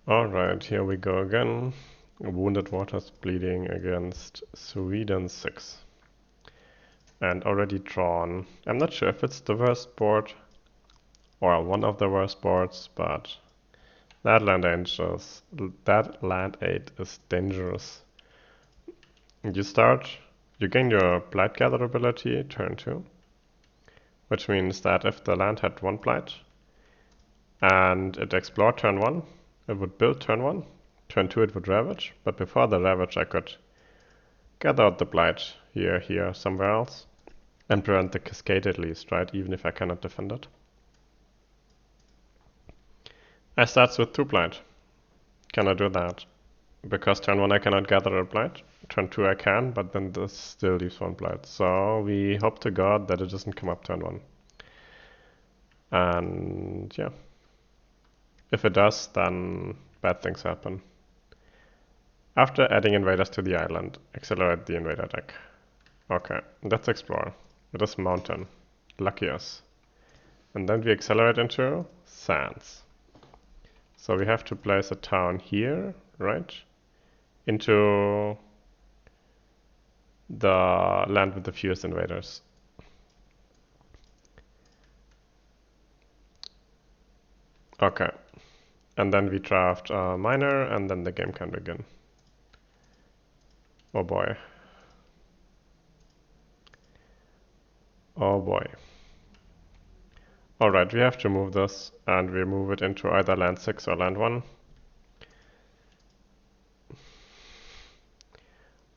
Alright, here we go again. Wounded Waters bleeding against Sweden 6. And already drawn. I'm not sure if it's the worst board or one of the worst boards, but that land dangerous. That land 8 is dangerous. You gain your Blight Gather ability turn 2, which means that if the land had 1 Blight and it explored turn 1, it would build turn 1. Turn 2 it would Ravage, but before the Ravage I could gather out the Blight here, somewhere else. And prevent the Cascade at least, right? Even if I cannot defend it. I start with 2 Blight. Can I do that? Because turn 1 I cannot gather a Blight. Turn 2 I can, but then this still leaves 1 Blight. So we hope to God that it doesn't come up turn 1. And yeah. If it does, then bad things happen. After adding invaders to the island, accelerate the invader deck. Okay, let's explore. It is mountain. Lucky us. And then we accelerate into sands. So we have to place a town here, right? Into the land with the fewest invaders. Okay. And then we draft a miner, and then the game can begin. Oh boy. Oh boy. Alright, we have to move this, and we move it into either land 6 or land 1.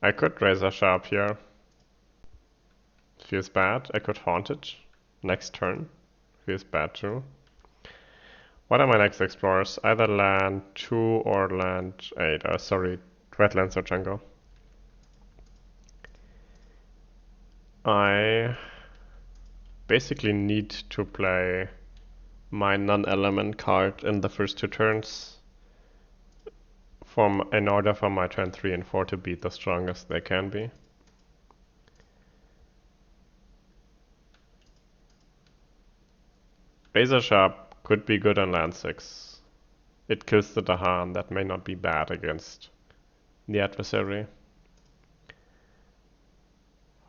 I could Razor Sharp here. Feels bad. I could Haunt it next turn. Feels bad too. What are my next explorers? Either land 2 or land 8. Sorry, wetlands or jungle. I basically need to play my non-element card in the first 2 turns in order for my turn 3 and 4 to be the strongest they can be. Razor Sharp could be good on land 6. It kills the Dahan. That may not be bad against the adversary.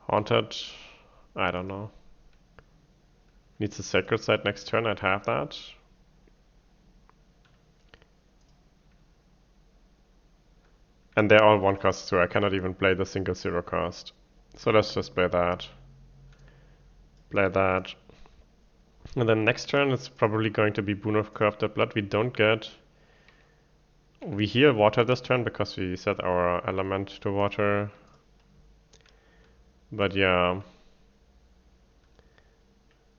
Haunted, I don't know. Needs a Sacred Site next turn, I'd have that. And they're all 1 cost too, I cannot even play the single 0 cost. So let's just play that. Play that. And then next turn it's probably going to be Boon of Corrupted Blood. We heal water this turn because we set our element to water. But yeah.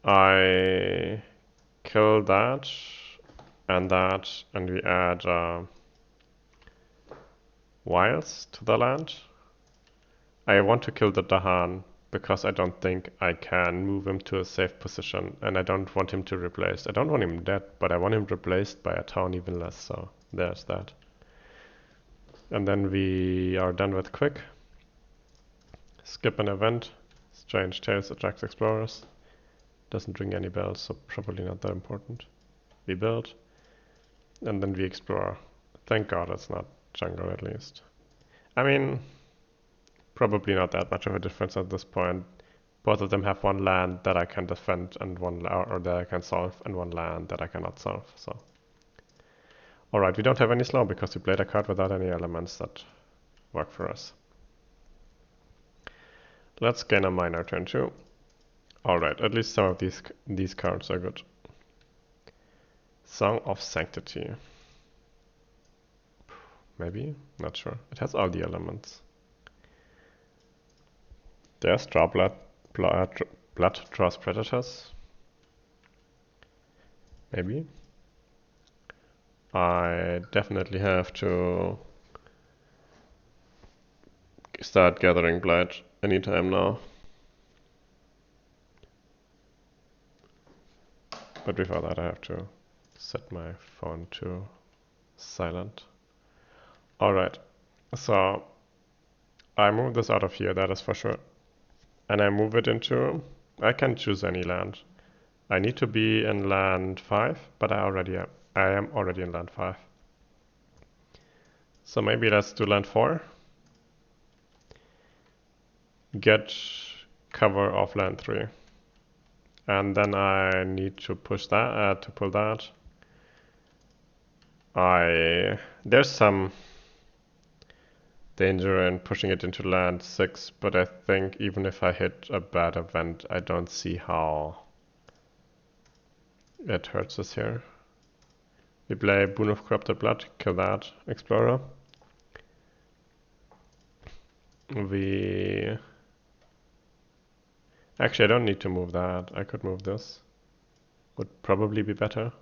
I kill that, and we add Wiles to the land. I want to kill the Dahan because I don't think I can move him to a safe position, and I don't want him to replace. I don't want him dead, but I want him replaced by a town even less, so there's that. And then we are done with quick. Skip an event. Strange Tales attracts explorers. Doesn't ring any bells, so probably not that important. We build, and then we explore. Thank God it's not jungle at least. I mean, probably not that much of a difference at this point. Both of them have 1 land that I can defend and or that I can solve, and 1 land that I cannot solve. So, alright, we don't have any slow because we played a card without any elements that work for us. Let's gain a miner turn 2. Alright, at least some of these cards are good. Song of Sanctity. Maybe? Not sure. It has all the elements. There's Draw Blood draws Predators. Maybe. I definitely have to start gathering Blight anytime now. But before that I have to set my phone to silent. Alright, so I move this out of here, that is for sure. And I move it into... I can choose any land. I need to be in land 5, but I am already in land 5. So maybe let's do land 4. Get cover of land 3. And then I need to push that, to pull that. There's some danger in pushing it into land 6, but I think even if I hit a bad event, I don't see how it hurts us here. We play Boon of Corrupted Blood, kill that Explorer. Actually, I don't need to move that. I could move this. Would probably be better.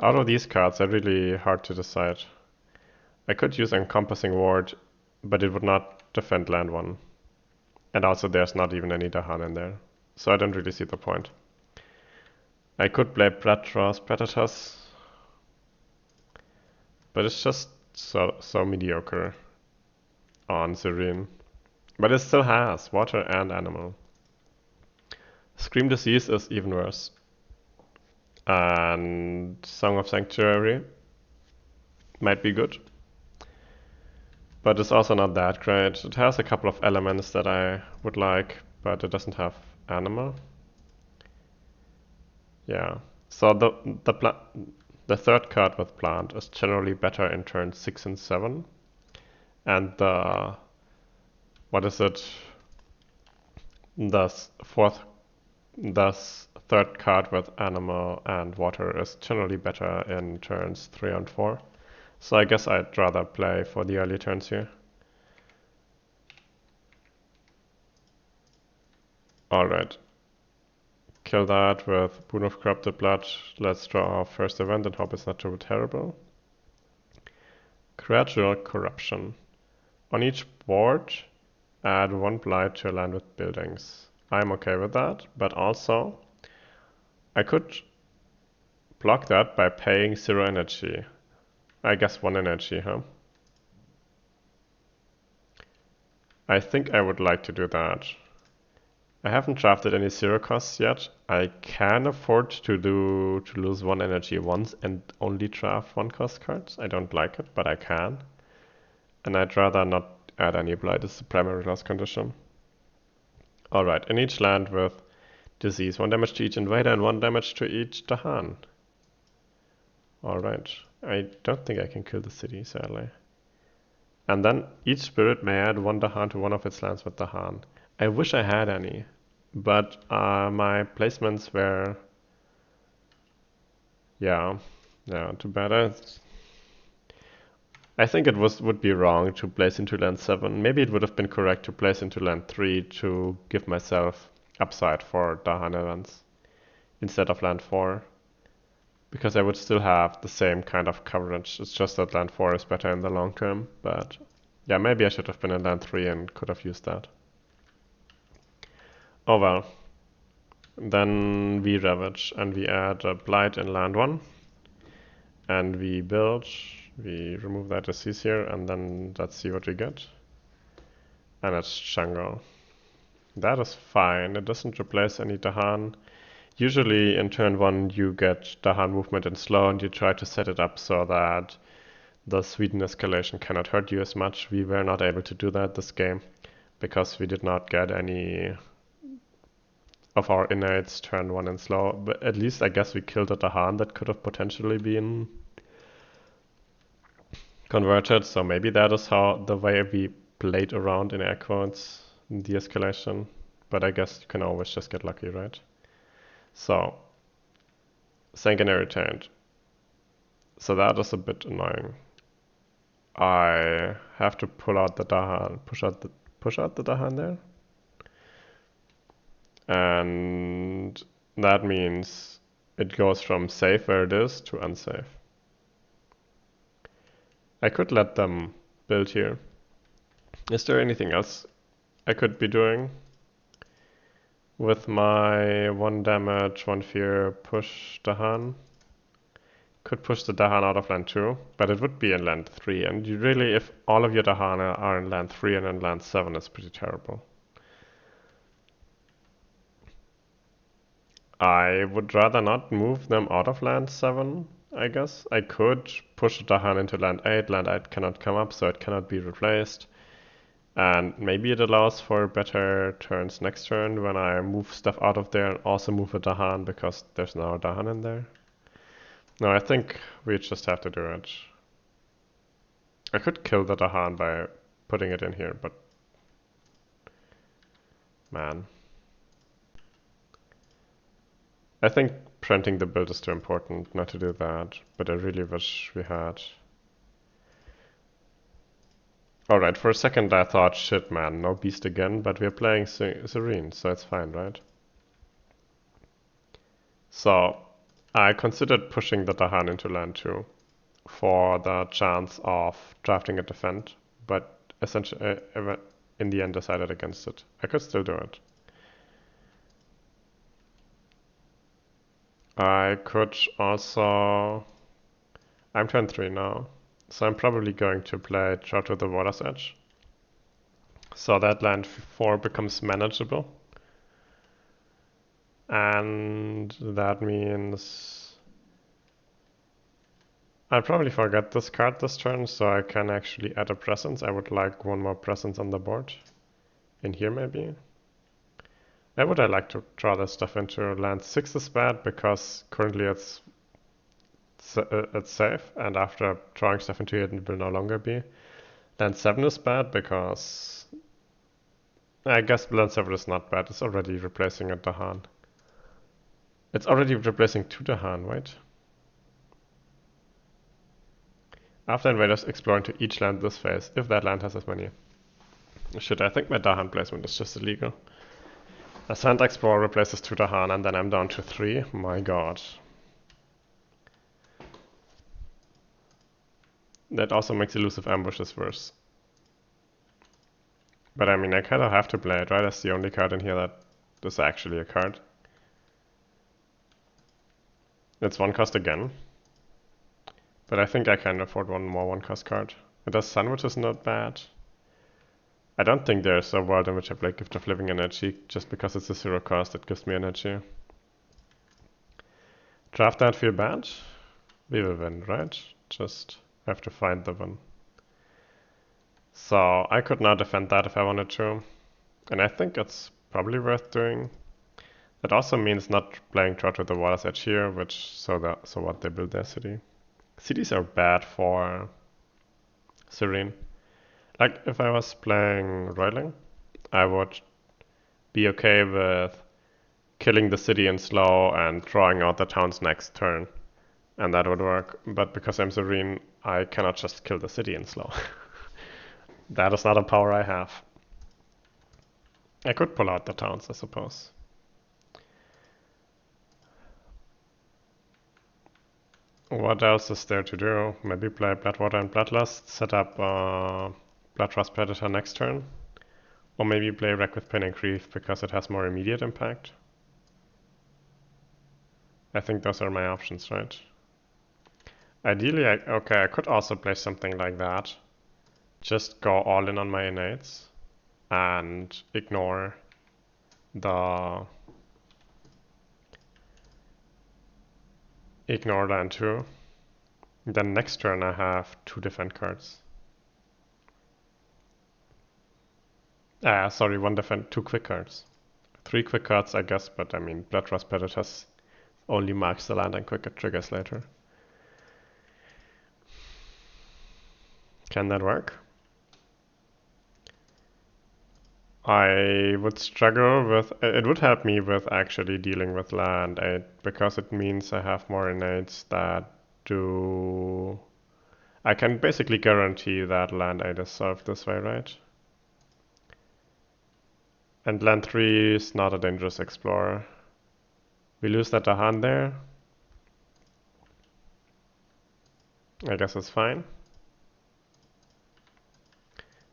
Out of these cards, they're really hard to decide. I could use Encompassing Ward, but it would not defend land 1. And also there's not even any Dahan in there. So I don't really see the point. I could play Predators, but it's just so mediocre on Serene. But it still has water and animal. Scream Disease is even worse. And Song of Sanctuary might be good. But it's also not that great. It has a couple of elements that I would like, but it doesn't have animal. Yeah. So the third card with plant is generally better in turns 6 and 7. And the third card with animal and water is generally better in turns 3 and 4. So I guess I'd rather play for the early turns here. Alright. Kill that with Boon of Corrupted Blood. Let's draw our first event and hope it's not too terrible. Gradual Corruption. On each board, add 1 blight to a land with buildings. I'm okay with that, but also I could block that by paying 0 energy. I guess 1 energy, huh? I think I would like to do that. I haven't drafted any 0 costs yet. I can afford to lose 1 energy once and only draft 1 cost cards. I don't like it, but I can. And I'd rather not add any blight as the primary loss condition. Alright, in each land with disease, 1 damage to each invader and 1 damage to each Dahan. Alright, I don't think I can kill the city, sadly. And then each spirit may add 1 Dahan to one of its lands with Dahan. I wish I had any, but my placements were, yeah, too bad. I think it would be wrong to place into land 7. Maybe it would have been correct to place into land 3 to give myself upside for Dahan events instead of land 4. Because I would still have the same kind of coverage. It's just that land 4 is better in the long term. But yeah, maybe I should have been in land 3 and could have used that. Oh well. Then we ravage and we add a blight in land 1. And we build. We remove that disease here and then let's see what we get. And it's jungle. That is fine. It doesn't replace any Dahan. Usually in turn 1 you get Dahan movement and slow and you try to set it up so that the Sweden escalation cannot hurt you as much. We were not able to do that this game because we did not get any of our innates turn 1 and slow. But at least I guess we killed a Dahan that could have potentially been converted. So maybe that is how the way we played around in air quotes the escalation. But I guess you can always just get lucky, right? So, Sanguinary Taint. So that is a bit annoying. I have to pull out the Dahan, push out the Dahan there. And that means it goes from safe where it is to unsafe. I could let them build here. Is there anything else I could be doing? With my 1 damage, 1 fear, push Dahan. Could push the Dahan out of land 2, but it would be in land 3. And you really, if all of your Dahan are in land 3 and in land 7, it's pretty terrible. I would rather not move them out of land 7 I guess. I could push Dahan into land 8. Land 8 cannot come up, so it cannot be replaced. And maybe it allows for better turns next turn when I move stuff out of there and also move a Dahan because there's now a Dahan in there. No, I think we just have to do it. I could kill the Dahan by putting it in here, but man. I think printing the build is too important not to do that, but I really wish we had. Alright, for a second I thought, shit man, no beast again, but we're playing Serene, so it's fine, right? So, I considered pushing the Dahan into land 2 for the chance of drafting a defend, but essentially, in the end decided against it. I could still do it. I could also... I'm turn 3 now, so I'm probably going to play Trout to the Water's Edge. So that land 4 becomes manageable. And that means I'll probably forget this card this turn, so I can actually add a presence. I would like one more presence on the board. In here maybe. Where would I like to draw this stuff into? Land 6 is bad because currently it's safe, and after drawing stuff into it, it will no longer be. Land 7 is bad because I guess land 7 is not bad. It's already replacing a Dahan. It's already replacing 2 Dahan, right? After invaders explore into each land this phase, if that land has as many. Shit, I think my Dahan placement is just illegal. A Sand Explorer replaces 2 Dahan and then I'm down to 3. My god. That also makes elusive ambushes worse. But I mean, I kind of have to play it, right? That's the only card in here that is actually a card. It's 1 cost again. But I think I can afford one more 1 cost card. It does Sun, which is not bad. I don't think there's a world in which I play Gift of Living Energy just because it's a 0 cost that gives me energy. Draft that feel bad? We will win, right? Just have to find the win. So I could now defend that if I wanted to. And I think it's probably worth doing. That also means not playing Trout to the Water's Edge here, which so what they build their city. Cities are bad for Serene. Like if I was playing Roiling, I would be okay with killing the city in slow and drawing out the towns next turn. And that would work. But because I'm Serene, I cannot just kill the city in slow. That is not a power I have. I could pull out the towns, I suppose. What else is there to do? Maybe play Bloodwater and Bloodlust, set up Bloodrust Predator next turn. Or maybe play Wreck with Pain and Grief because it has more immediate impact. I think those are my options, right? Ideally, I could also play something like that. Just go all in on my innates and ignore land 2. Then next turn I have 2 defend cards. Sorry, 1 defend, 2 quick cards. 3 quick cards, I guess, but I mean, Bloodrust Predators only marks the land and quick triggers later. Can that work? I would struggle with... It would help me with actually dealing with land 8, because it means I have more innates that do... I can basically guarantee that land 8 is solved this way, right? And land 3 is not a dangerous explorer. We lose that Dahan there. I guess it's fine.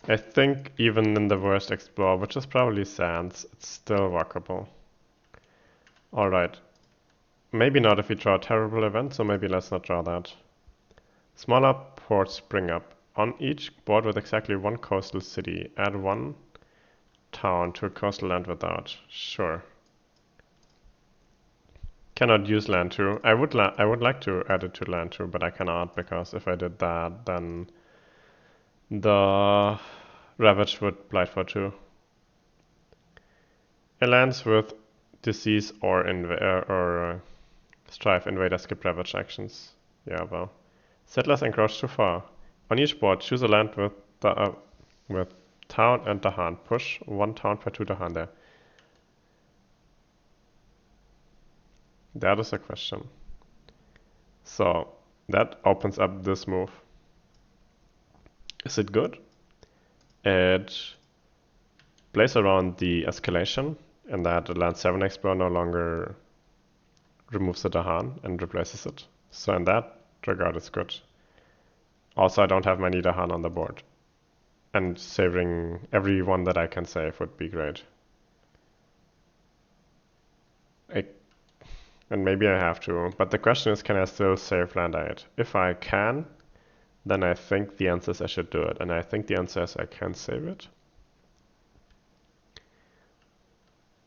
I think even in the worst explorer, which is probably Sands, it's still workable. Alright. Maybe not if we draw a terrible event, so maybe let's not draw that. Smaller ports spring up. On each board with exactly 1 coastal city, add 1 town to a coastal land without. Sure. Cannot use land 2. I would like to add it to land 2, but I cannot, because if I did that, then the Ravage would blight for 2. It lands with disease or strife, invader, skip Ravage actions. Yeah, well. Settlers encroach too far. On each board, choose a land with town and Dahan. Push 1 town per 2 Dahan there. That is a question. So that opens up this move. Is it good? It plays around the escalation, and that the land 7 explorer no longer removes the Dahan and replaces it. So in that regard, it's good. Also, I don't have many Dahan on the board, and saving every one that I can save would be great. And maybe I have to, but the question is, can I still save land 8? If I can, then I think the answer is I should do it, and I think the answer is I can save it.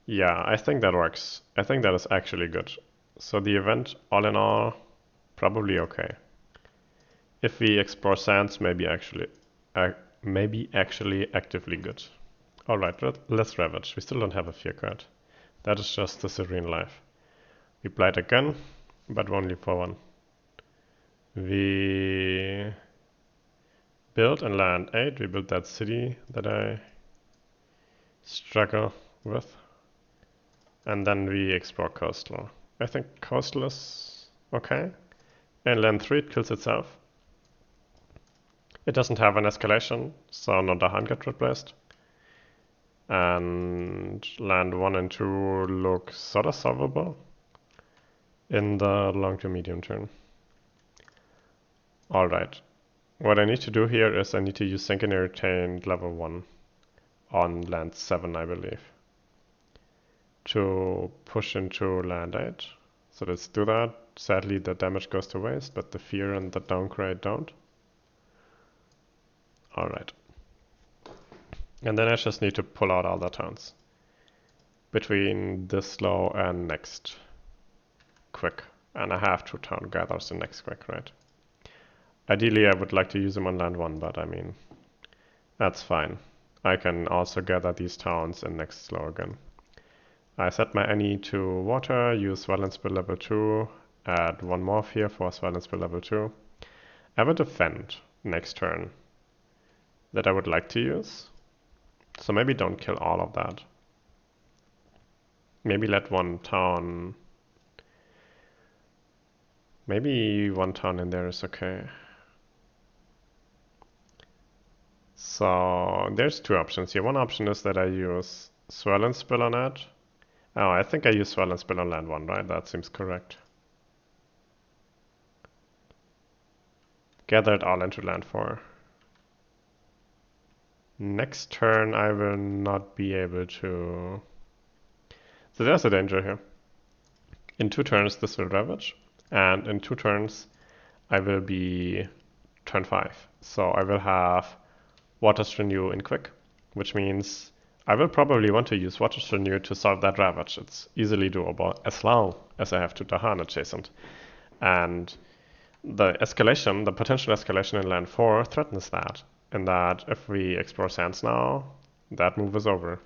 Yeah, I think that works. I think that is actually good. So the event, all in all, probably okay. If we explore sands, maybe actually actively good. Alright, let's Ravage. We still don't have a fear card. That is just the Serene life. We blight again, but only for 1. We build and land 8. We build that city that I struggle with. And then we explore coastal. I think coastal is okay. And land 3, it kills itself. It doesn't have an escalation, so no Dahan get replaced. And land 1 and 2 look sort of solvable in the long to medium turn. Alright. What I need to do here is I need to use Sanguinary Taint level 1 on land 7, I believe, to push into land 8. So let's do that. Sadly, the damage goes to waste, but the fear and the downgrade don't. Alright. And then I just need to pull out all the towns between this slow and next quick. And I have 2 town gathers in next quick, right? Ideally, I would like to use them on land 1, but I mean, that's fine. I can also gather these towns in next slow again. I set my any to water, use Violence Spell level 2, add 1 more fear for Violence Spell level 2. I have a defend next turn that I would like to use. So maybe don't kill all of that. Maybe let 1 town... Maybe 1 town in there is okay. So there's 2 options here. One option is that I use Swell and Spill on it. Oh, I think I use Swell and Spill on land 1, right? That seems correct. Gather it all into land 4. Next turn I will not be able to... So there's a danger here. In 2 turns this will Ravage, and in 2 turns I will be turn 5. So I will have Water's Renew in quick, which means I will probably want to use Water's Renew to solve that Ravage. It's easily doable as long as I have 2 Dahan adjacent. And the escalation, the potential escalation in land 4 threatens that. And that if we explore sands now, that move is over.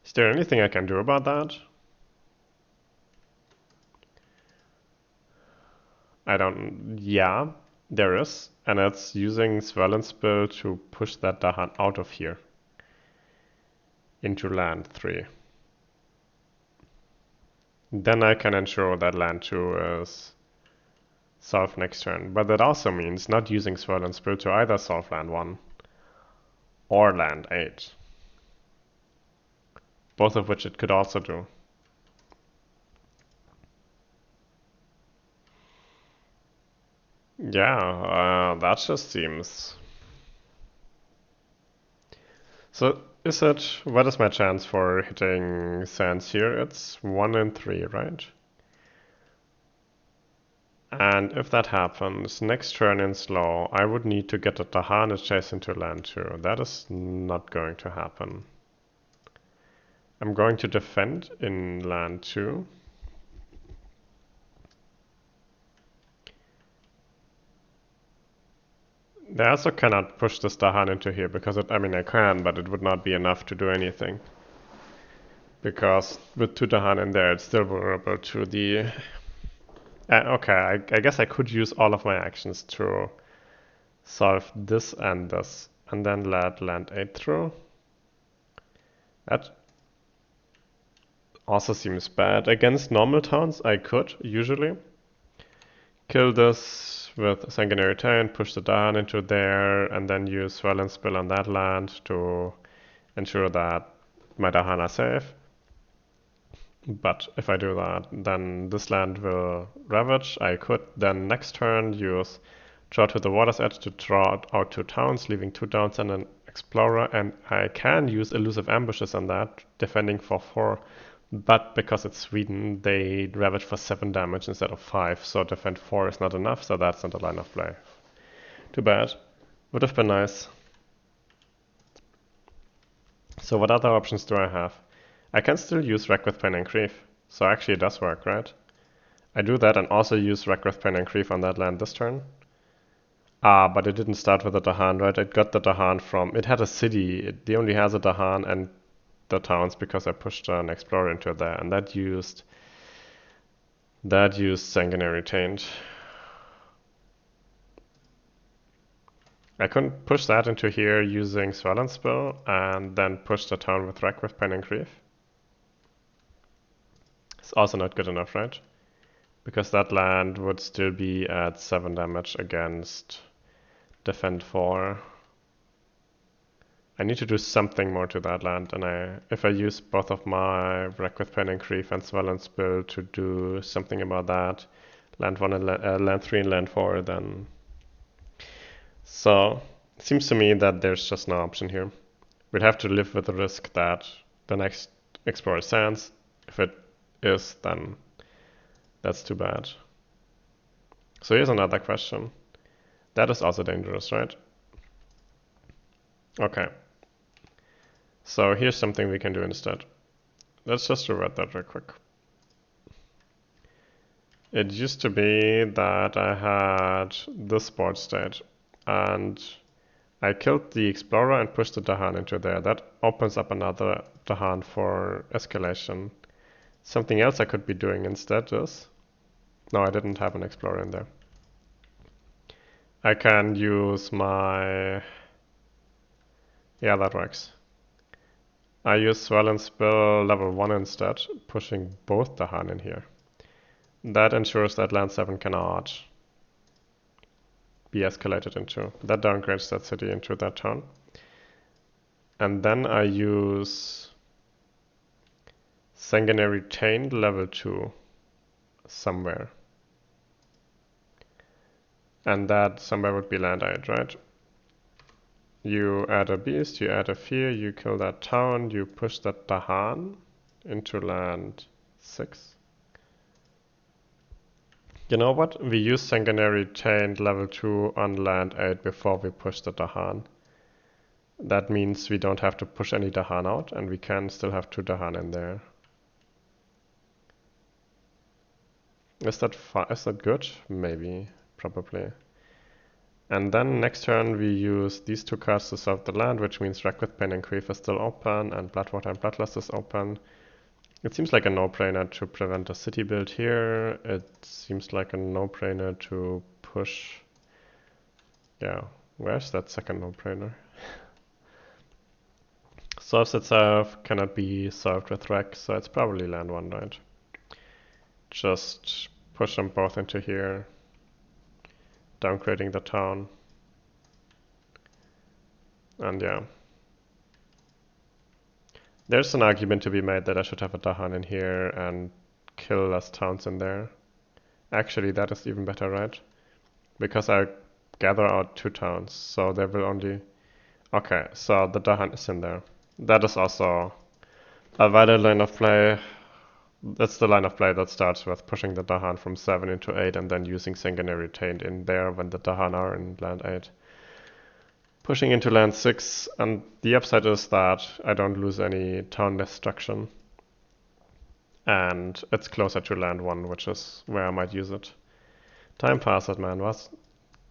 Is there anything I can do about that? Yeah, there is. And it's using Swell and Spill to push that Dahan out of here into land 3. Then I can ensure that land 2 is solved next turn. But that also means not using Swell and Spill to either solve land 1 or land 8. Both of which it could also do. Yeah, that just seems... So what is my chance for hitting sands here? It's 1 in 3, right? And if that happens, next turn in slow, I would need to get a Dahan adjacent to land 2. That is not going to happen. I'm going to defend in land 2. I also cannot push this Dahan into here because I mean I can, but it would not be enough to do anything. Because with 2 Dahan in there, it's still vulnerable to the... okay, I guess I could use all of my actions to solve this and this. And then let land 8 through. That also seems bad. Against normal towns, I could, usually. Kill this with Sanguinary Taint, push the Dahan into there, and then use Swell and Spill on that land to ensure that my Dahan are safe. But if I do that, then this land will Ravage. I could then next turn use Draw to the Water's Edge to draw out 2 towns, leaving 2 downs and an Explorer, and I can use Elusive Ambushes on that, defending for 4. But because it's Sweden, they Ravage for 7 damage instead of 5, so defend 4 is not enough, so that's not the line of play. Too bad. Would have been nice. So what other options do I have? I can still use Wreck with Pain and Grief, so actually it does work, right? I do that and also use Wreck with Pain and Grief on that land this turn. Ah, but it didn't start with a Dahan, right? It got the Dahan from... It had a city. It only has a Dahan and the towns because I pushed an Explorer into there, and that used Sanguinary Taint. I couldn't push that into here using Swell and Spill and then push the town with Wreck with Pain and Grief. It's also not good enough, right? Because that land would still be at 7 damage against defend 4. I need to do something more to that land, and if I use both of my Wreck with Pain and Grief and Swell and Spill to do something about that, land 1 and land 3 and land 4, then... So, it seems to me that there's just no option here. We'd have to live with the risk that the next Explorer sands. If it is, then that's too bad. So here's another question. That is also dangerous, right? Okay. So here's something we can do instead. Let's just revert that real quick. It used to be that I had this board state, and I killed the Explorer and pushed the Dahan into there. That opens up another Dahan for escalation. Something else I could be doing instead is... No, I didn't have an Explorer in there. I can use my... Yeah, that works. I use Swell and Spill level 1 instead, pushing both Dahan in here. That ensures that land 7 cannot be escalated into. That downgrades that city into that town. And then I use Sanguinary Taint level 2 somewhere. And that somewhere would be land 8, right? You add a beast, you add a fear, you kill that town, you push that Dahan into land 6. You know what? We use Sanguinary Taint level 2 on land 8 before we push the Dahan. That means we don't have to push any Dahan out, and we can still have 2 Dahan in there. Is that good? Maybe. Probably. And then next turn we use these 2 cards to solve the land, which means Wreck with Pain and Grief is still open, and Bloodwater and Bloodlust is open. It seems like a no-brainer to prevent a city build here. It seems like a no-brainer to push... Yeah, where's that second no-brainer? Solves itself, cannot be solved with Wreck, so it's probably land 1, right? Just push them both into here, downgrading the town. And yeah. There's an argument to be made that I should have a Dahan in here and kill less towns in there. Actually, that is even better, right? Because I gather out 2 towns, so there will only... Okay, so the Dahan is in there. That is also a valid line of play. That's the line of play that starts with pushing the Dahan from 7 into 8 and then using Sanguinary Taint in there when the Dahan are in land 8. Pushing into land 6, and the upside is that I don't lose any town destruction. And it's closer to land 1, which is where I might use it. Time passes, man.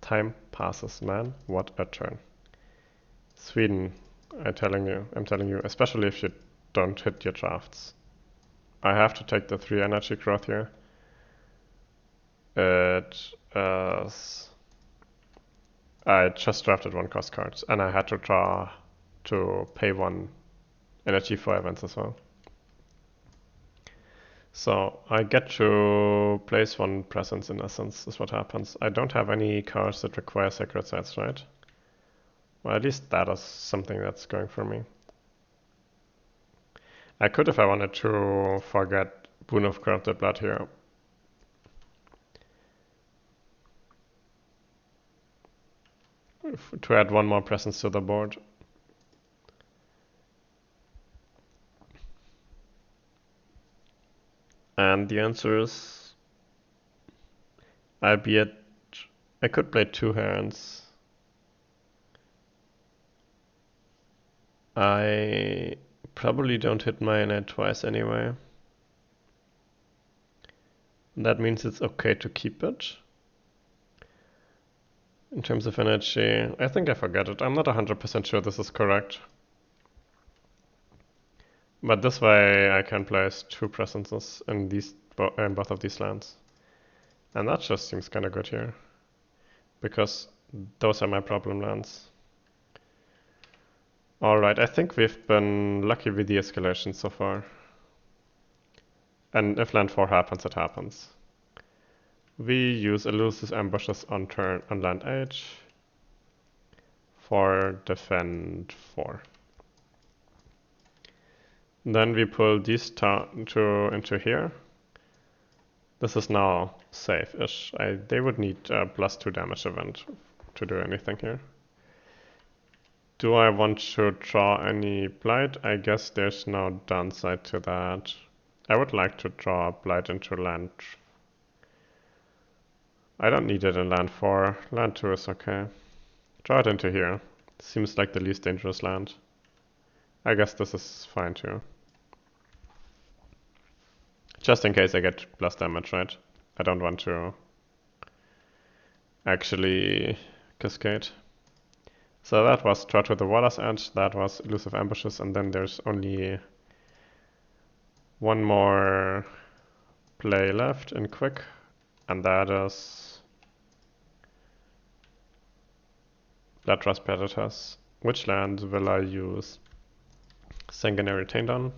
Time passes, man. What a turn. Sweden, I'm telling you, especially if you don't hit your drafts. I have to take the 3 energy growth here. It is... I just drafted 1 cost card, and I had to draw to pay 1 energy for events as well. So I get to place 1 presence in essence, is what happens. I don't have any cards that require sacred sites, right? Well, at least that is something that's going for me. I could, if I wanted to, forget Boon of Corrupted Blood here. To add 1 more presence to the board. And the answer is... I could play 2 hands. I probably don't hit my innate twice anyway. That means it's okay to keep it. In terms of energy, I think I forget it. I'm not 100% sure this is correct. But this way I can place 2 presences in both of these lands. And that just seems kinda good here. Because those are my problem lands. Alright, I think we've been lucky with the escalation so far. And if land 4 happens, it happens. We use elusive ambushes on land 8 for defend 4. Then we pull these two into here. This is now safe-ish. They would need a +2 damage event to do anything here. Do I want to draw any Blight? I guess there's no downside to that. I would like to draw Blight into land. I don't need it in land 4. Land 2 is okay. Draw it into here. Seems like the least dangerous land. I guess this is fine too. Just in case I get plus damage, right? I don't want to actually cascade. So that was Draw to the Water's Edge, that was Elusive Ambushes, and then there's only 1 more play left in Quick, and that is Bloodrust Predators. Which land will I use? Sanguinary Taint on?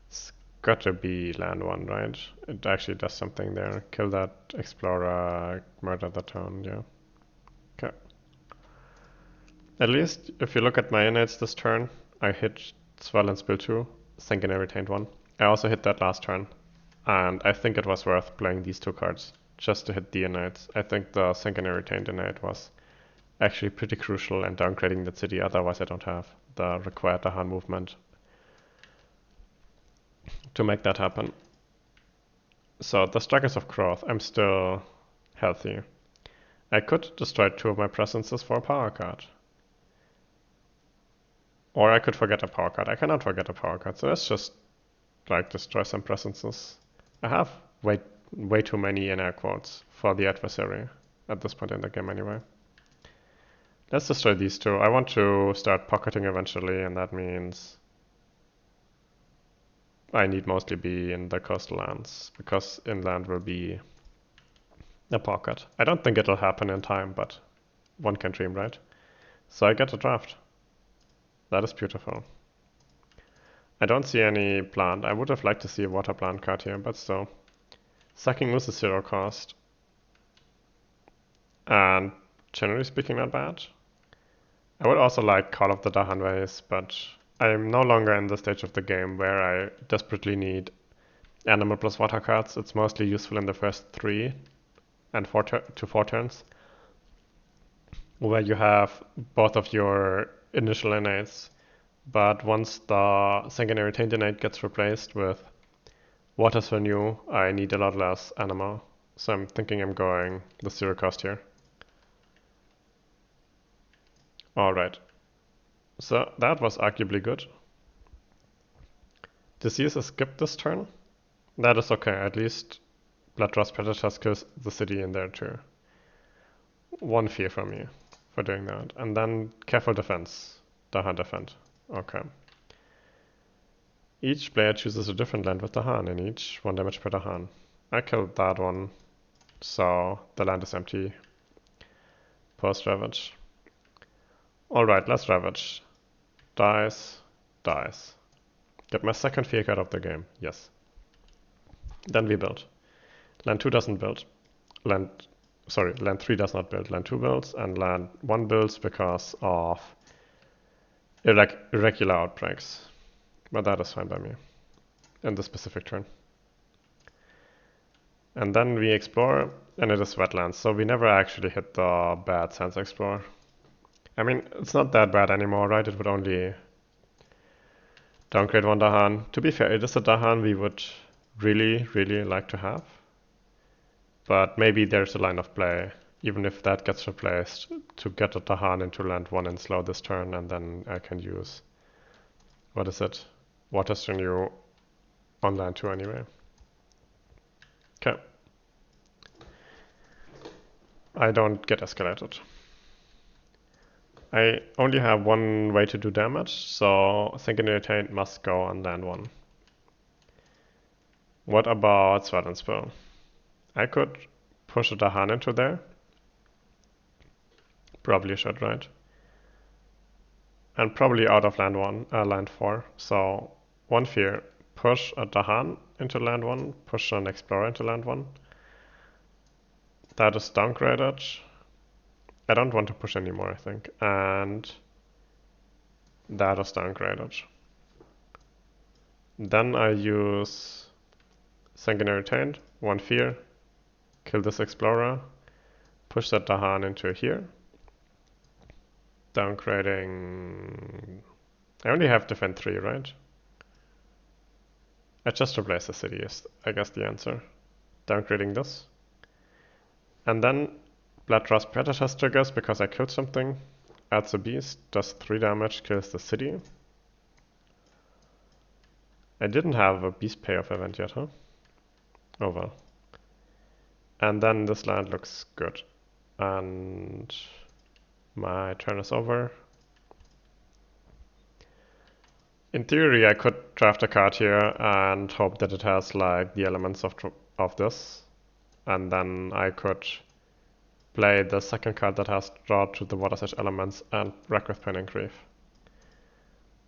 It's got to be land 1, right? It actually does something there. Kill that Explorer, murder the town, yeah. Okay. At least, if you look at my innates this turn, I hit Swell and Spill 2, Sanguinary Taint 1. I also hit that last turn, and I think it was worth playing these 2 cards, just to hit the innates. I think the Sanguinary Taint innate was actually pretty crucial in downgrading that city, otherwise I don't have the required Dahan movement to make that happen. So, the Strikers of Growth, I'm still healthy. I could destroy 2 of my presences for a power card. Or I could forget a power card. I cannot forget a power card, so let's just destroy some presences. I have way too many in air quotes for the adversary at this point in the game anyway. Let's destroy these 2. I want to start pocketing eventually, and that means I need mostly be in the coastal lands, because inland will be a pocket. I don't think it'll happen in time, but one can dream, right? So I get a draft. That is beautiful. I don't see any plant. I would have liked to see a water plant card here, but still. Sucking Moose is 0 cost. And generally speaking, not bad. I would also like Call of the Dahan Ways, but I'm no longer in the stage of the game where I desperately need animal plus water cards. It's mostly useful in the first 3 and 4 turns, where you have both of your initial innates, but once the Sanguinary Taint innate gets replaced with Waters Renew, I need a lot less animal. So I'm thinking I'm going the 0 cost here. Alright, so that was arguably good. Disease is skipped this turn. That is okay, at least Bloodrust Predators kills the city in there too. One fear from me for doing that. And then careful defense. Dahan defend. Okay. Each player chooses a different land with Dahan in each, 1 damage per Dahan. I killed that one, so the land is empty. Post Ravage. Alright, let's Ravage. Dies, dies. Get my second fear card of the game, yes. Then we build. Land 2 doesn't build. Land 3 does not build. Land 2 builds, and land 1 builds because of irregular outbreaks. But that is fine by me in this specific turn. And then we explore, and it is wetlands, so we never actually hit the bad Sands Explorer. I mean, it's not that bad anymore, right? It would only downgrade 1 Dahan. To be fair, it is a Dahan we would really, really like to have. But maybe there's a line of play, even if that gets replaced, to get a Dahan into land 1 and slow this turn, and then I can use, what is it? Waters Renew on land 2 anyway. Okay. I don't get escalated. I only have one way to do damage, so Thinking Irritate must go on land 1. What about Sweat Spill? I could push a Dahan into there. Probably should, right? And probably out of land 4. So 1 fear, push a Dahan into land 1, push an Explorer into land 1. That is downgraded. I don't want to push anymore, I think. And that is downgraded. Then I use Sanguinary Taint, 1 fear, kill this Explorer, push that Dahan into here. Downgrading. I only have defend 3, right? I just replace the city is, I guess, the answer. Downgrading this. And then Bloodrust Predators triggers because I killed something. Adds a beast, does 3 damage, kills the city. I didn't have a beast payoff event yet, huh? Oh well. And then this land looks good. And my turn is over. In theory, I could draft a card here and hope that it has like the elements of this. And then I could play the second card that has draw to the Water's Edge elements and wreck with Pain and Grief.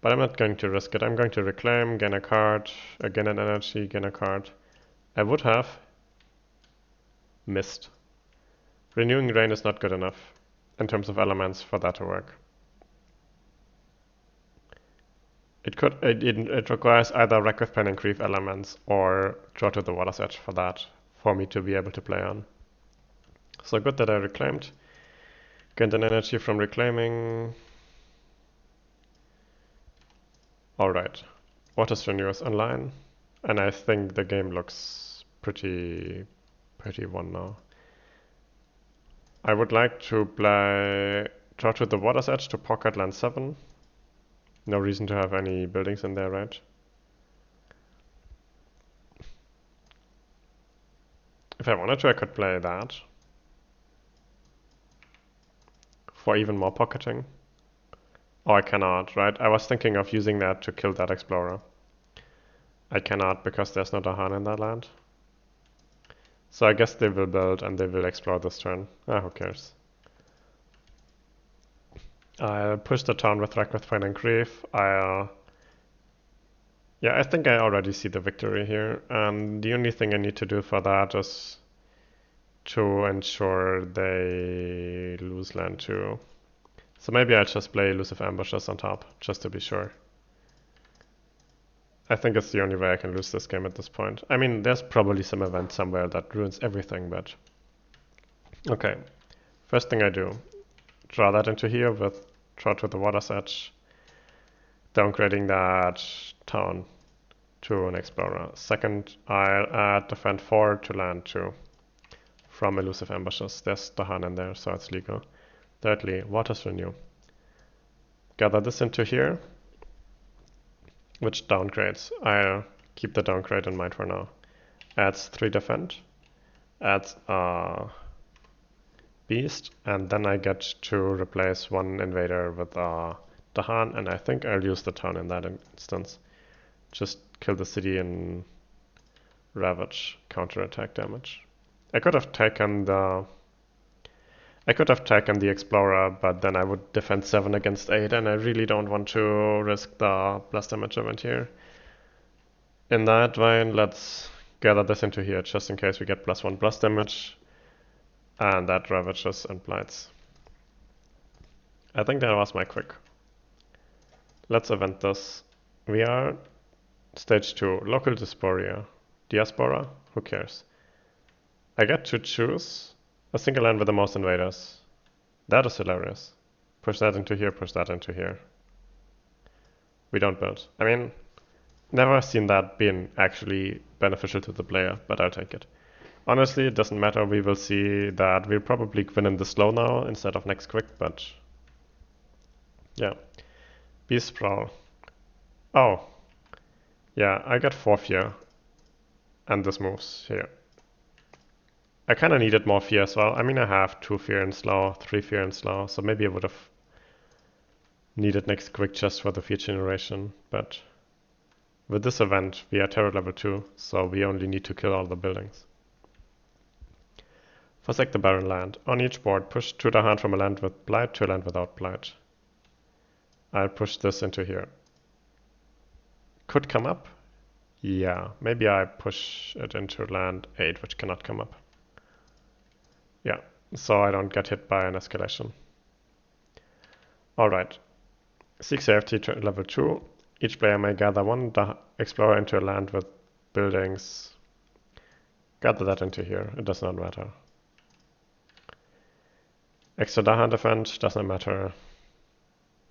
But I'm not going to risk it. I'm going to reclaim, gain a card, gain an energy, gain a card. I would have missed. Renewing Rain is not good enough in terms of elements for that to work. It requires either wreck with Pain and Grief elements or draw to the Water's Edge for that, for me to be able to play on. So good that I reclaimed. Gained an energy from reclaiming. Alright. Waters Renew is online. And I think the game looks pretty won now. I would like to play draw to the Water's Edge to pocket land 7. No reason to have any buildings in there, right? If I wanted to, I could play that for even more pocketing. Oh, I cannot, right? I was thinking of using that to kill that Explorer. I cannot because there's no Dahan in that land. So I guess they will build and they will explore this turn. Who cares? I'll push the town with Wreck with Pain and Grief. Yeah, I think I already see the victory here. The only thing I need to do for that is to ensure they lose land too. So maybe I'll just play Elusive Ambushes on top, just to be sure. I think it's the only way I can lose this game at this point. I mean, there's probably some event somewhere that ruins everything, but... Okay, first thing I do, draw that into here with draw to the Water's Edge, downgrading that town to an Explorer. Second, I'll add defend 4 to land 2 from Elusive Ambushes. There's Dahan in there, so it's legal. Thirdly, Waters Renew. gather this into here, which downgrades. I'll keep the downgrade in mind for now. Adds 3 defend, adds a beast, and then I get to replace 1 invader with a Dahan, and I think I'll use the town in that instance. Just kill the city and ravage counterattack damage. I could have taken the explorer, but then I would defend 7 against 8, and I really don't want to risk the blast damage event here. In that vein, let's gather this into here just in case we get +1 blast damage, and that ravages and blights. I think that was my quick. Let's event this. We are stage 2, local diaspora, who cares? I get to choose a single land with the most invaders. That is hilarious. Push that into here, push that into here. We don't build. I mean, never seen that being actually beneficial to the player, but I'll take it. Honestly, it doesn't matter. We will see that we'll probably win in the slow now instead of next quick, but yeah. Beast Sprawl. Oh. Yeah, I got 4 fear. And this moves here. I kind of needed more fear as well. I mean, I have 2 fear and slow, 3 fear and slow, so maybe I would have needed next quick just for the fear generation, but with this event, we are terror level 2, so we only need to kill all the buildings. Forsake the barren land. On each board, push 2 Dahan from a land with blight to a land without blight. I'll push this into here. Could come up? Yeah, maybe I push it into land 8, which cannot come up. Yeah, so I don't get hit by an escalation. Alright. Seek safety to level 2. Each player may gather 1 explorer into a land with buildings. Gather that into here, it does not matter. Extra Dahan defend does not matter.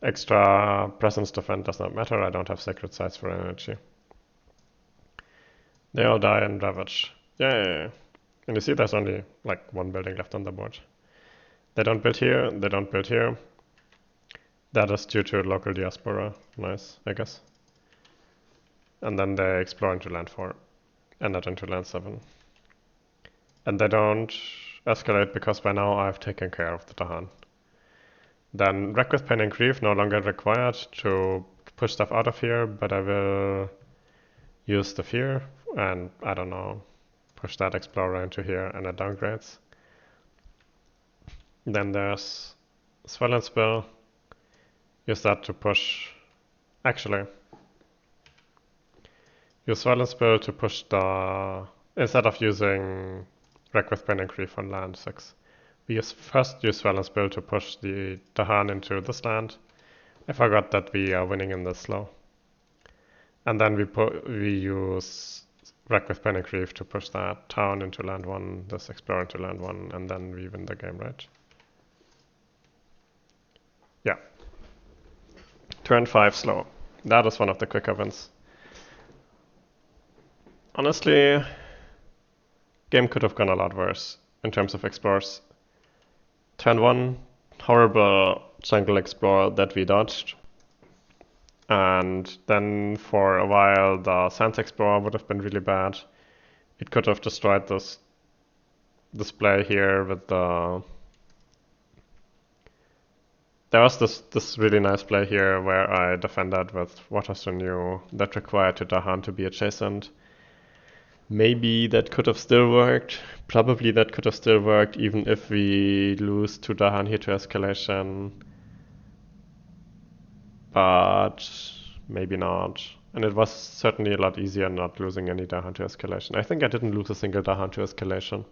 Extra presence defend does not matter, I don't have sacred sites for energy. They all die and ravage. Yay! And you see there's only like 1 building left on the board. They don't build here, they don't build here. That is due to local diaspora. Nice, I guess. And then they explore into land 4. And not into land 7. And they don't escalate because by now I've taken care of the Dahan. Then Wreck with Pain and Grief no longer required to push stuff out of here, but I will use the fear and, I don't know, push that explorer into here and it downgrades. Then there's Swell and Spill. Use that to push. Actually, use Swell and Spill to push the. Instead of using Wreck with Pain and Grief on land 6. We first use Swell and Spill to push the Dahan into this land. I forgot that we are winning in this slow. And then we use Wreck with Pain and Grief to push that town into land 1, this explorer into land 1, and then we win the game, right? Yeah. Turn 5 slow. That is one of the quicker wins. Honestly, game could have gone a lot worse in terms of explorers. Turn 1, horrible jungle explorer that we dodged. And then for a while the Sands Explorer would have been really bad. It could have destroyed this display here with the... There was this really nice play here where I defended with Waters Renew that required to Dahan to be adjacent. Maybe that could have still worked. Probably that could have still worked even if we lose to Dahan here to escalation. But maybe not. And it was certainly a lot easier not losing any Dahan to escalation. I think I didn't lose a single Dahan to escalation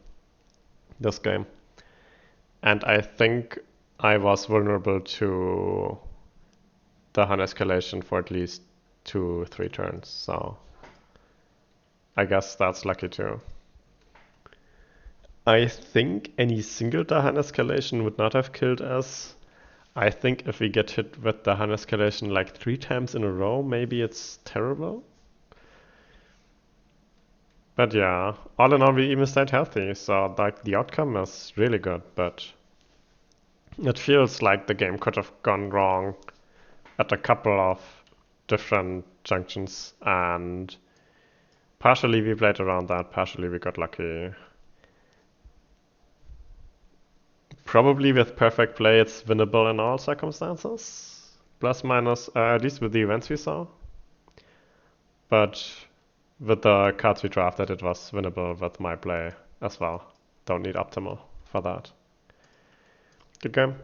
this game. And I think I was vulnerable to Dahan escalation for at least 2-3 turns, so I guess that's lucky too. I think any single Dahan escalation would not have killed us. I think if we get hit with Dahan escalation like 3 times in a row, maybe it's terrible. But yeah, all in all we even stayed healthy, so like the outcome is really good, but it feels like the game could have gone wrong at a couple of different junctions, and partially we played around that, partially we got lucky. Probably with perfect play, it's winnable in all circumstances. Plus, minus, at least with the events we saw. But with the cards we drafted, it was winnable with my play as well. Don't need optimal for that. Good game.